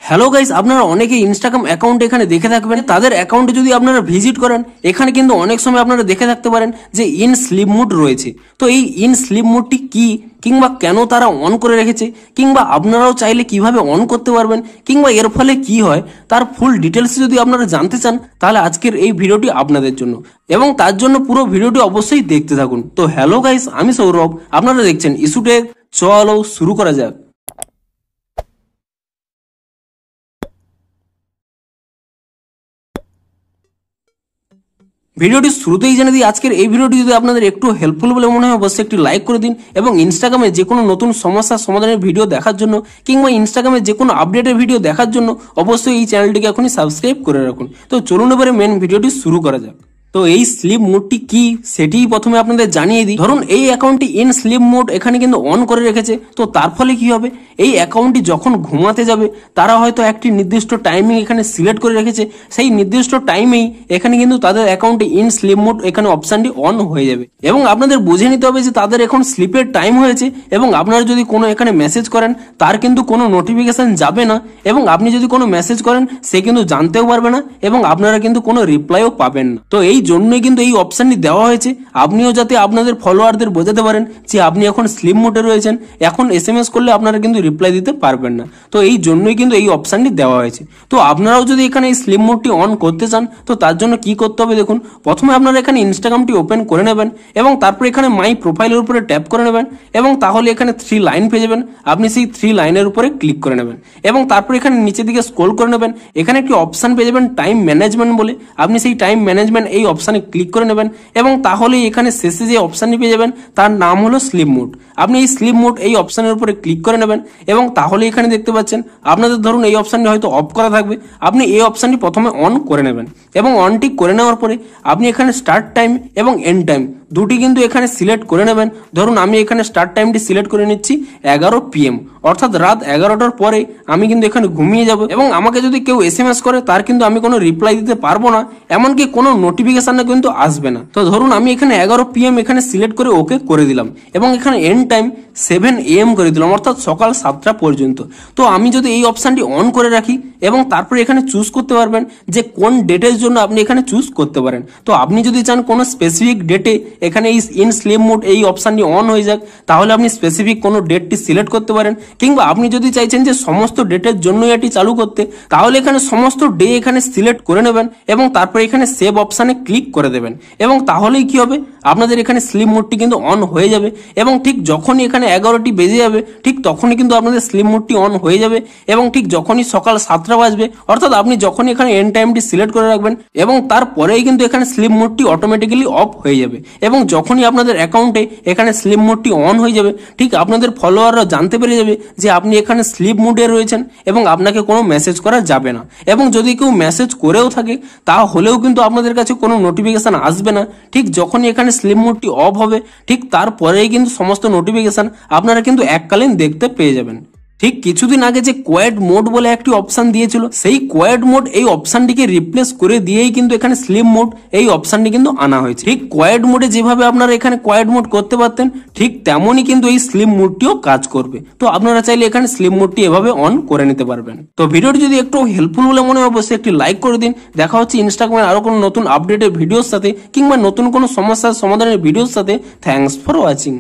Hello guys, আপনারা অনেকে Instagram account এখানে দেখে থাকবেন। তাদের অ্যাকাউন্টে যদি আপনারা ভিজিট করেন, এখানে কিন্তু অনেক সময় আপনারা দেখে থাকতে পারেন যে ইন স্লিপ মোড রয়েছে। তো এই ইন স্লিপ মোডটি কি, কিংবা কেন তারা অন করে রেখেছে, কিংবা আপনারাও চাইলে কিভাবে অন করতে পারবেন, কিংবা এর ফলে কি হয়, তার ফুল ডিটেলস যদি আপনারা জানতে চান, তাহলে আজকের এই ভিডিওটি আপনাদের জন্য, এবং তার জন্য পুরো ভিডিওটি অবশ্যই দেখতে থাকুন। তো হ্যালো গাইস, আমি সৌরভ, আপনারা দেখছেন ইস্যুটেক। চলো শুরু করা যাক। ভিডিওটি শুরুতেই জেনে দিই, আজকের এই ভিডিওটি যদি আপনাদের একটু হেল্পফুল বলে মনে হয় অবশ্যই একটি লাইক করে দিন, এবং ইনস্টাগ্রামে যে কোনো নতুন সমস্যার সমাধানের ভিডিও দেখার জন্য, কিংবা ইনস্টাগ্রামে যে কোনো আপডেটের ভিডিও দেখার জন্য অবশ্যই এই চ্যানেলটিকে এখনই সাবস্ক্রাইব করে রাখুন। তো চলুন এবারে মেন ভিডিওটি শুরু করা যাক। তো এই স্লিপ মোডটি কি সেটি প্রথমে আপনাদের জানিয়ে দিই। ধরুন এই অ্যাকাউন্টটি ইন স্লিপ মোড এখানে কিন্তু অন করে রেখেছে। তো তার ফলে কি হবে, এই অ্যাকাউন্টটি যখন ঘুমাতে যাবে, তারা হয়তো একটি নির্দিষ্ট টাইমিং এখানে সিলেক্ট করে রেখেছে, সেই নির্দিষ্ট টাইমেই এখানে কিন্তু তাদের অ্যাকাউন্টে ইন স্লিপ মোড এখানে অপশনটি অন হয়ে যাবে। এবং আপনাদের বুঝে নিতে হবে যে তাদের এখন স্লিপের টাইম হয়েছে, এবং আপনারা যদি কোনো এখানে মেসেজ করেন, তার কিন্তু কোনো নোটিফিকেশন যাবে না, এবং আপনি যদি কোনো মেসেজ করেন, সে কিন্তু জানতেও পারবে না, এবং আপনারা কিন্তু কোনো রিপ্লাইও পাবেন না। তো এই জন্যই কিন্তু এই অপশনটি দেওয়া হয়েছে, আপনিও যাতে আপনাদের ফলোয়ারদের বোঝাতে পারেন যে আপনি এখন স্লিপ মোডে রয়েছেন, এখন SMS করলে আপনারা কিন্তু রিপ্লাই দিতে পারবেন না। তো এই জন্যই কিন্তু এই অপশনটি দেওয়া হয়েছে। তো আপনারাও যদি এখানে এই স্লিপ মোডটি অন করতে চান, তো তার জন্য কি করতে হবে দেখুন। প্রথমে আপনারা এখানে ইনস্টাগ্রামটি ওপেন করে নেবেন, এবং তারপর এখানে মাই প্রোফাইলের উপরে ট্যাপ করে নেবেন, এবং তাহলে এখানে 3 লাইন পেয়ে যাবেন। আপনি সেই 3 লাইনের উপরে ক্লিক করে নেবেন, এবং তারপর এখানে নিচের দিকে স্ক্রল করে নেবেন। এখানে একটি অপশন পেয়ে যাবেন টাইম ম্যানেজমেন্ট বলে, আপনি সেই টাইম ম্যানেজমেন্ট এই অপশনে ক্লিক করে নেবেন, এবং তাহলে এখানে শেষে যে অপশনটি পেয়ে যাবেন তার নাম হলো স্লিপ মোড। আপনি এই স্লিপ মোড এই অপশনের উপরে ক্লিক করে নেবেন, এবং তাহলে এখানে দেখতে পাচ্ছেন আপনাদের ধরুন এই অপশনটি হয়তো অফ করা থাকবে, আপনি এই অপশনটি প্রথমে অন করে নেবেন, এবং অনটি করে নেওয়ার পরে আপনি এখানে স্টার্ট টাইম এবং এন্ড টাইম দুটি কিন্তু এখানে সিলেক্ট করে নেবেন। ধরুন আমি এখানে স্টার্ট টাইমটি সিলেক্ট করে নিচ্ছি 11 PM, অর্থাৎ রাত 11টার পরে আমি কিন্তু এখানে ঘুমিয়ে যাব, এবং আমাকে যদি কেউ SMS করে, তার কিন্তু আমি কোনো রিপ্লাই দিতে পারবো না, এমনকি কোনো নোটিফিকেশন কিন্তু আসবে না। তো ধরুন আমি এখানে 11 PM এখানে সিলেক্ট করে ওকে করে দিলাম, এবং এখানে এন্ড টাইম 7 AM করে দিলাম, অর্থাৎ সকাল 7টা পর্যন্ত। তো আমি যদি এই অপশনটি অন করে রাখি, এবং তারপরে এখানে চুজ করতে পারবেন যে কোন ডেটের জন্য আপনি এখানে চুজ করতে পারেন। তো আপনি যদি চান কোনো স্পেসিফিক ডেটে এখানে এই ইন স্লিপ মোড এই অপশনটি অন হয়ে যাক, তাহলে আপনি স্পেসিফিক কোনো ডেটটি সিলেক্ট করতে পারেন, কিংবা আপনি যদি চাইছেন যে সমস্ত ডেটের জন্য এটি চালু করতে, তাহলে এখানে সমস্ত ডে এখানে সিলেক্ট করে নেবেন, এবং তারপরে এখানে সেভ অপশনে ক্লিক করে দেবেন, এবং তাহলেই কি হবে, আপনাদের এখানে স্লিপ মোডটি কিন্তু অন হয়ে যাবে। এবং ঠিক যখনই এখানে 11টি বেজে যাবে, ঠিক তখনই কিন্তু আপনাদের স্লিপ মোডটি অন হয়ে যাবে, এবং ঠিক যখনই সকাল 7টা বাজবে, অর্থাৎ আপনি যখনই এখানে এন্ড টাইমটি সিলেক্ট করে রাখবেন, এবং তারপরেই কিন্তু এখানে স্লিপ মোডটি অটোমেটিক্যালি অফ হয়ে যাবে। এবং যখনই আপনাদের অ্যাকাউন্টে এখানে স্লিপ মোডটি অন হয়ে যাবে, ঠিক আপনাদের ফলোয়াররা জানতে পেরে যাবে যে আপনি এখানে স্লিপ মোডে রয়েছেন, এবং আপনাকে কোনো মেসেজ করা যাবে না। এবং যদি কেউ মেসেজ করেও থাকে, তাহলেও কিন্তু আপনাদের কাছে কোনো নোটিফিকেশন আসবে না। ঠিক যখনই এখানে স্লিপ মোডটি অফ হবে, ঠিক তারপরেই কিন্তু সমস্ত নোটিফিকেশন আপনারা কিন্তু এককালীন দেখতে পেয়ে যাবেন। ঠিক কিছুদিন আগে যে কোয়াড মোড বলে একটি অপশন দিয়েছিল, সেই কোয়াড মোড এই অপশনটিকে রিপ্লেস করে দিয়েই কিন্তু এখানে স্লিপ মোড এই অপশনটি কিন্তু আনা হয়েছে। ঠিক কোয়াড মোডে যেভাবে আপনারা এখানে কোয়াড মোড করতে পারতেন, ঠিক তেমনই কিন্তু এই স্লিপ মোডটিও কাজ করবে। তো আপনারা চাইলে এখানে স্লিপ মোডটি এভাবে অন করে নিতে পারবেন। তো ভিডিওটি যদি একটু হেল্পফুল বলে মনে হয় অবশ্যই একটি লাইক করে দিন। দেখা হচ্ছে ইনস্টাগ্রামে আরো কোনো নতুন আপডেটের ভিডিওর সাথে, কিংবা নতুন কোনো সমস্যার সমাধানের ভিডিওর সাথে। Thanks for watching.